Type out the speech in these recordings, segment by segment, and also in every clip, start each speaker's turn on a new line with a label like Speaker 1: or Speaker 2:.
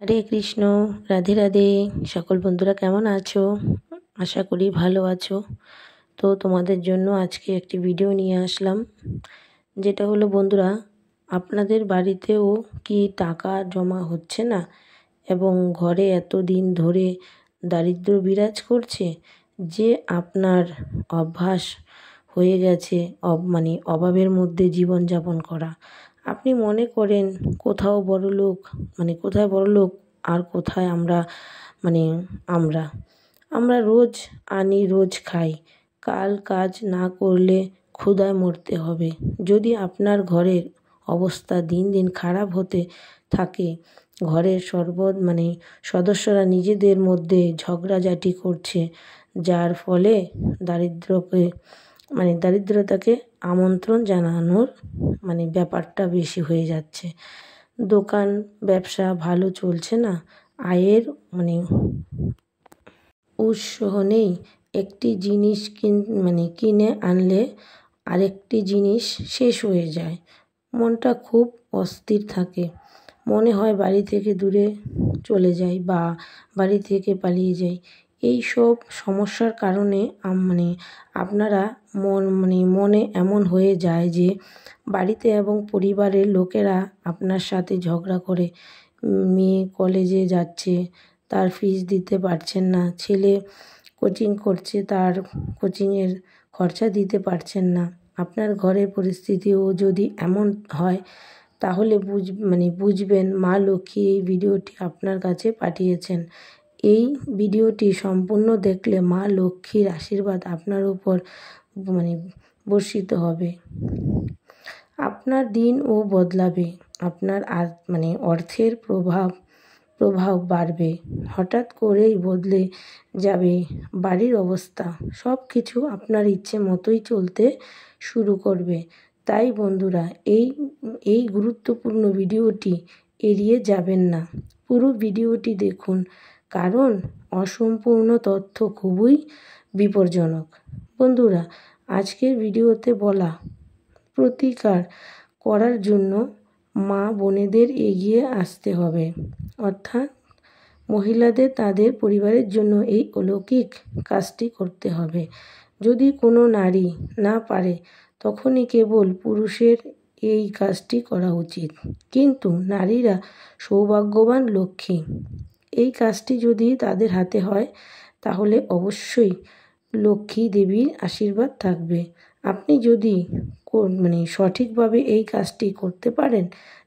Speaker 1: হরে কৃষ্ণ। রাধে রাধে। সকল বন্ধুরা কেমন আছো? আশা করি ভালো আছো। তো তোমাদের জন্য আজকে একটি ভিডিও নিয়ে আসলাম, যেটা হলো বন্ধুরা, আপনাদের বাড়িতেও কি টাকা জমা হচ্ছে না এবং ঘরে এত দিন ধরে দারিদ্র্য বিরাজ করছে, যে আপনার অভ্যাস হয়ে গেছে অভাবের মধ্যে জীবনযাপন করা। আপনি মনে করেন কোথায় বড়লোক আর কোথায় মানে আমরা আমরা রোজ আনি রোজ খাই। কাল কাজ না করলে ক্ষুধায় মরতে হবে। যদি আপনার ঘরের অবস্থা দিন দিন খারাপ হতে থাকে, ঘরের সদস্যরা নিজেদের মধ্যে ঝগড়াঝাটি করছে, যার ফলে দারিদ্রতাকে আমন্ত্রণ জানানোর ব্যাপারটা বেশি হয়ে যাচ্ছে। দোকান ব্যবসা ভালো চলছে না, আয়ের উৎস নেই। একটি জিনিস কিনে আনলে আরেকটি জিনিস শেষ হয়ে যায়। মনটা খুব অস্থির থাকে। মনে হয় বাড়ি থেকে দূরে চলে যাই বা বাড়ি থেকে পালিয়ে যাই। এই সব সমস্যার কারণে আপনারা মনে এমন হয়ে যায় যে বাড়িতে এবং পরিবারের লোকেরা আপনার সাথে ঝগড়া করে। মেয়ে কলেজে যাচ্ছে, তার ফিস দিতে পারছেন না। ছেলে কোচিং করছে, তার কোচিংয়ের খরচা দিতে পারছেন না। আপনার ঘরের পরিস্থিতিও যদি এমন হয়, তাহলে বুঝবেন মা লক্ষ্মী এই ভিডিওটি আপনার কাছে পাঠিয়েছেন। এই ভিডিওটি সম্পূর্ণ দেখলে মা লক্ষ্মীর আশীর্বাদ আপনার উপর বর্ষিত হবে। আপনার দিনও বদলাবে। আপনার অর্থের প্রভাব বাড়বে। হঠাৎ করেই বদলে যাবে বাড়ির অবস্থা। সব কিছু আপনার ইচ্ছে মতোই চলতে শুরু করবে। তাই বন্ধুরা, এই গুরুত্বপূর্ণ ভিডিওটি এড়িয়ে যাবেন না। পুরো ভিডিওটি দেখুন, কারণ অসম্পূর্ণ তথ্য খুবই বিপজ্জনক। বন্ধুরা, আজকের ভিডিওতে বলা প্রতিকার করার জন্য মা বোনেদের এগিয়ে আসতে হবে, অর্থাৎ মহিলাদের তাদের পরিবারের জন্য এই অলৌকিক কাজটি করতে হবে। যদি কোনো নারী না পারে, তখনই কেবল পুরুষের এই কাজটি করা উচিত। কিন্তু নারীরা সৌভাগ্যবান লক্ষ্মী। এই কাজটি যদি তাদের হাতে হয়, তাহলে অবশ্যই লক্ষ্মী দেবীর আশীর্বাদ থাকবে। আপনি যদি সঠিকভাবে এই কাজটি করতে পারেন,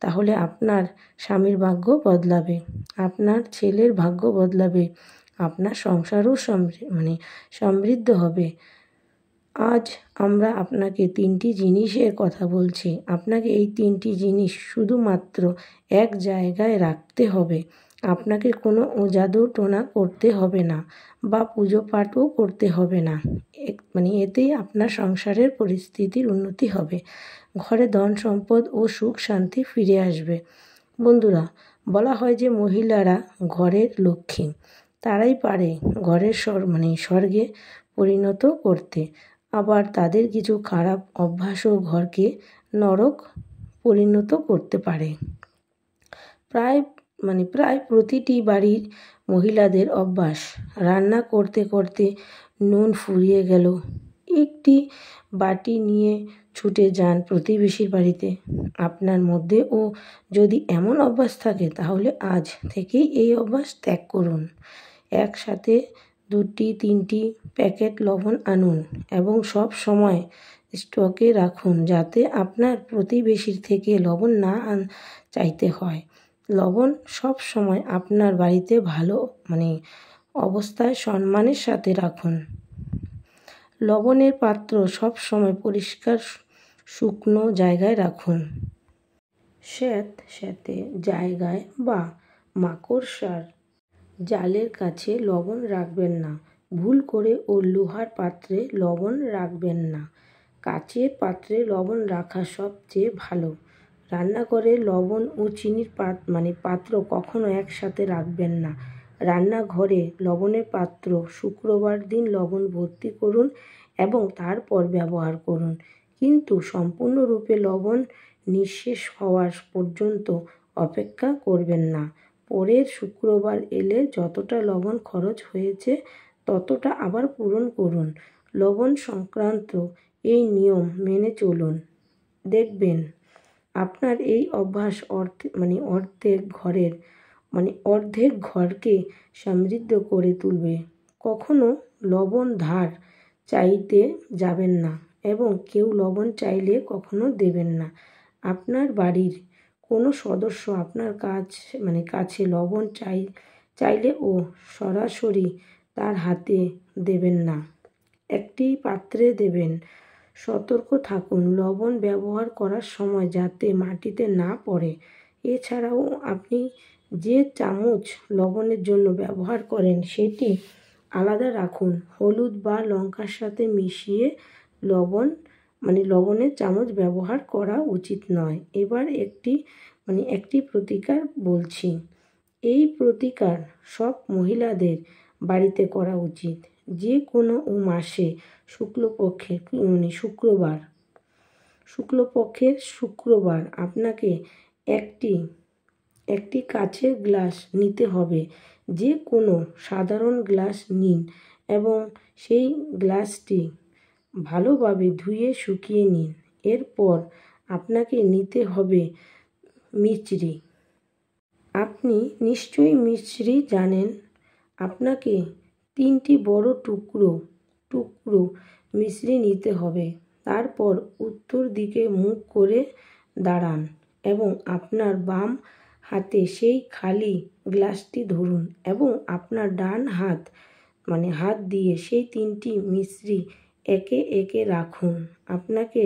Speaker 1: তাহলে আপনার স্বামীর ভাগ্য বদলাবে, আপনার ছেলের ভাগ্য বদলাবে, আপনার সংসারও সমৃদ্ধ হবে। আজ আমরা আপনাকে 3টি জিনিসের কথা বলছি। আপনাকে এই 3টি জিনিস শুধুমাত্র এক জায়গায় রাখতে হবে। আপনাকে কোনো জাদু টোনা করতে হবে না বা পুজো পাঠও করতে হবে না। এতেই আপনার সংসারের পরিস্থিতির উন্নতি হবে। ঘরে ধন সম্পদ ও সুখ শান্তি ফিরে আসবে। বন্ধুরা, বলা হয় যে মহিলারা ঘরের লক্ষ্মী। তারাই পারে ঘরের স্বর্গে পরিণত করতে। আবার তাদের কিছু খারাপ অভ্যাসও ঘরকে নরক পরিণত করতে পারে। প্রায় প্রতিটি বাড়ির মহিলাদের অভ্যাস, রান্না করতে করতে নুন ফুরিয়ে গেল, একটি বাটি নিয়ে ছুটে যান প্রতিবেশীর বাড়িতে। আপনার মধ্যেও যদি এমন অভ্যাস থাকে, তাহলে আজ থেকেই এই অভ্যাস ত্যাগ করুন। একসাথে 2-3টি প্যাকেট লবণ আনুন এবং সব সময় স্টকে রাখুন, যাতে আপনার প্রতিবেশীর থেকে লবণ না চাইতে হয়। লবণ সব সময় আপনার বাড়িতে ভালো অবস্থায় সম্মানের সাথে রাখুন। লবণের পাত্র সব সময় পরিষ্কার শুকনো জায়গায় রাখুন। স্যাঁতস্যাঁতে জায়গায় বা মাকড়সার জালের কাছে লবণ রাখবেন না। ভুল করে লোহার পাত্রে লবণ রাখবেন না। কাচের পাত্রে লবণ রাখা সবচেয়ে ভালো। রান্নাঘরে লবণ ও চিনির পাত্র কখনো একসাথে রাখবেন না। রান্নাঘরে লবণের পাত্র শুক্রবার দিন লবণ ভর্তি করুন এবং তারপর ব্যবহার করুন, কিন্তু সম্পূর্ণরূপে লবণ নিঃশেষ হওয়া পর্যন্ত অপেক্ষা করবেন না। পরের শুক্রবার এলে যতটা লবণ খরচ হয়েছে ততটা আবার পূরণ করুন। লবণ সংক্রান্ত এই নিয়ম মেনে চলুন, দেখবেন আপনার এই অভ্যাস অর্ধেক ঘরকে সমৃদ্ধ করে তুলবে। কখনো লবণ ধার চাইতে যাবেন না এবং কেউ লবণ চাইলে কখনো দেবেন না। আপনার বাড়ির কোনো সদস্য আপনার কাছে লবণ চাইলেও সরাসরি তার হাতে দেবেন না, একটি পাত্রে দেবেন। সতর্ক থাকুন লবণ ব্যবহার করার সময় যাতে মাটিতে না পড়ে। এছাড়াও আপনি যে চামচ লবণের জন্য ব্যবহার করেন সেটি আলাদা রাখুন। হলুদ বা লঙ্কার সাথে মিশিয়ে লবণের চামচ ব্যবহার করা উচিত নয়। এবার একটি প্রতিকার বলছি। এই প্রতিকার সব মহিলাদের বাড়িতে করা উচিত। যে কোনো মাসে শুক্লপক্ষের শুক্রবার আপনাকে একটি কাচের গ্লাস নিতে হবে। যে কোনো সাধারণ গ্লাস নিন এবং সেই গ্লাসটি ভালোভাবে ধুয়ে শুকিয়ে নিন। এরপর আপনাকে নিতে হবে মিছরি। আপনি নিশ্চয়ই মিছরি জানেন। আপনাকে 3টি বড় টুকরো মিছরি নিতে হবে। তারপর উত্তর দিকে মুখ করে দাঁড়ান এবং আপনার বাম হাতে সেই খালি গ্লাসটি ধরুন এবং আপনার ডান হাত দিয়ে সেই 3টি মিছরি একে একে রাখুন। আপনাকে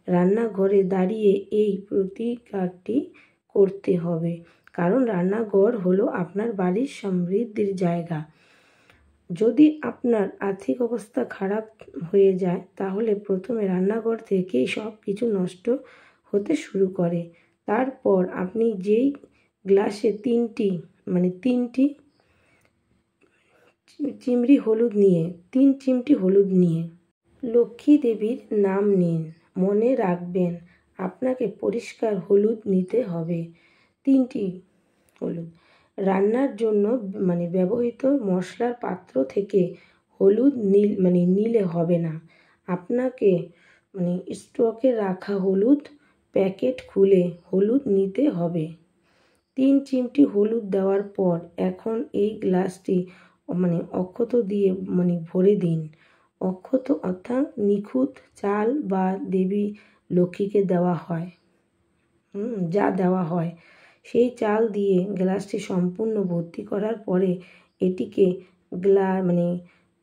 Speaker 1: রান্নাঘরে দাঁড়িয়ে এই প্রতিকারটি করতে হবে, কারণ রান্নাঘর হলো আপনার বাড়ির সমৃদ্ধির জায়গা। যদি আপনার আর্থিক অবস্থা খারাপ হয়ে যায় তাহলে প্রথমে রান্নাঘর থেকেই সব কিছু নষ্ট হতে শুরু করে। তারপর আপনি যেই গ্লাসে 3 চিমটি হলুদ নিয়ে লক্ষ্মী দেবীর নাম নিন। মনে রাখবেন আপনাকে পরিষ্কার হলুদ নিতে হবে। 3টি হলুদ। রান্নার জন্য ব্যবহৃত মশলার পাত্র থেকে হলুদ নিলে হবে না। আপনাকে স্টকে রাখা হলুদ প্যাকেট খুলে হলুদ নিতে হবে। 3 চিমটি হলুদ দেওয়ার পর এখন এই গ্লাসটি অক্ষত দিয়ে ভরে দিন। অক্ষত অর্থাৎ নিখুঁত চাল বা দেবী লক্ষ্মীকে দেওয়া হয় সেই চাল দিয়ে গ্লাসটি সম্পূর্ণ ভর্তি করার পরে এটিকে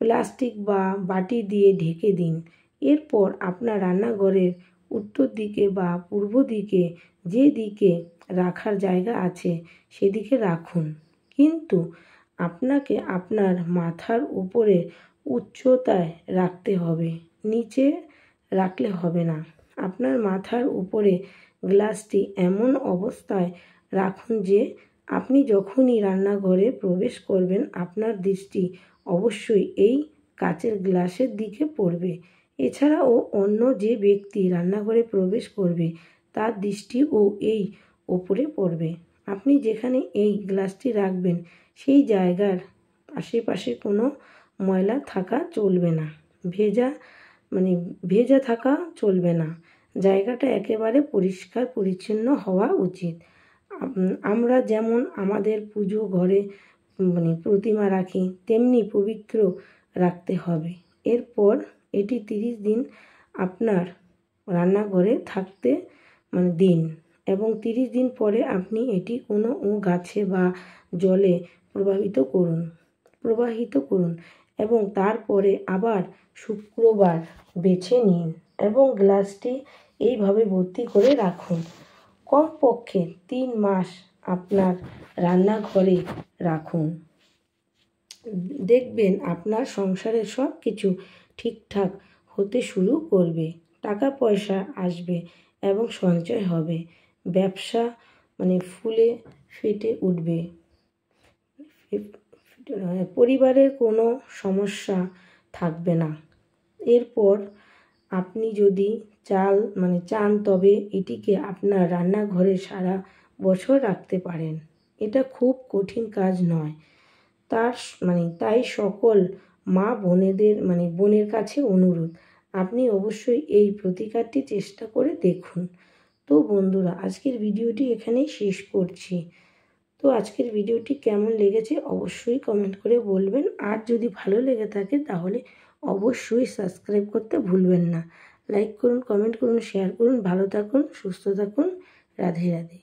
Speaker 1: প্লাস্টিক বা বাটি দিয়ে ঢেকে দিন। এরপর আপনার রান্নাঘরের উত্তর দিকে বা পূর্ব দিকে যে দিকে রাখার জায়গা আছে সেদিকে রাখুন, কিন্তু আপনাকে আপনার মাথার উপরে উচ্চতায় রাখতে হবে, নিচে রাখলে হবে না। আপনার মাথার উপরে গ্লাসটি এমন অবস্থায় রাখুন যে আপনি যখনই রান্নাঘরে প্রবেশ করবেন আপনার দৃষ্টি অবশ্যই এই কাচের গ্লাসের দিকে পড়বে। এছাড়াও অন্য যে ব্যক্তি রান্নাঘরে প্রবেশ করবে তার দৃষ্টিও এই ওপরে পড়বে। আপনি যেখানে এই গ্লাসটি রাখবেন সেই জায়গার আশেপাশে কোনো ময়লা থাকা চলবে না, ভেজা থাকা চলবে না। জায়গাটা একেবারে পরিষ্কার পরিচ্ছন্ন হওয়া উচিত। আমরা যেমন আমাদের পুজো ঘরে প্রতিমা রাখি তেমনি পবিত্র রাখতে হবে। এরপর এটি 30 দিন আপনার রান্নাঘরে থাকতে দিন এবং 30 দিন পরে আপনি এটি কোনো গাছে বা জলে প্রবাহিত করুন এবং তারপরে আবার শুক্রবার বেছে নিন এবং গ্লাসটি এইভাবে ভর্তি করে রাখুন। কমপক্ষে 3 মাস আপনার রান্নাঘরে রাখুন। দেখবেন আপনার সংসারের সব কিছু ঠিকঠাক হতে শুরু করবে, টাকা পয়সা আসবে এবং সঞ্চয় হবে। ব্যবসা ফুলে ফেটে উঠবে। পরিবারের কোনো সমস্যা থাকবে না। এরপর আপনি যদি চান তবে এটিকে আপনার রান্নাঘরে সারা বছর রাখতে পারেন। এটা খুব কঠিন কাজ নয়। তাই সকল মা বোনের কাছে অনুরোধ, আপনি অবশ্যই এই প্রতিকারটি চেষ্টা করে দেখুন। তো বন্ধুরা, আজকের ভিডিওটি এখানেই শেষ করছি। তো আজকের ভিডিওটি কেমন লেগেছে অবশ্যই কমেন্ট করে বলবেন। আর যদি ভালো লেগে থাকে তাহলে অবশ্যই সাবস্ক্রাইব করতে ভুলবেন না। লাইক করুন, কমেন্ট করুন, শেয়ার করুন। ভালো থাকুন, সুস্থ থাকুন। রাধে রাধে।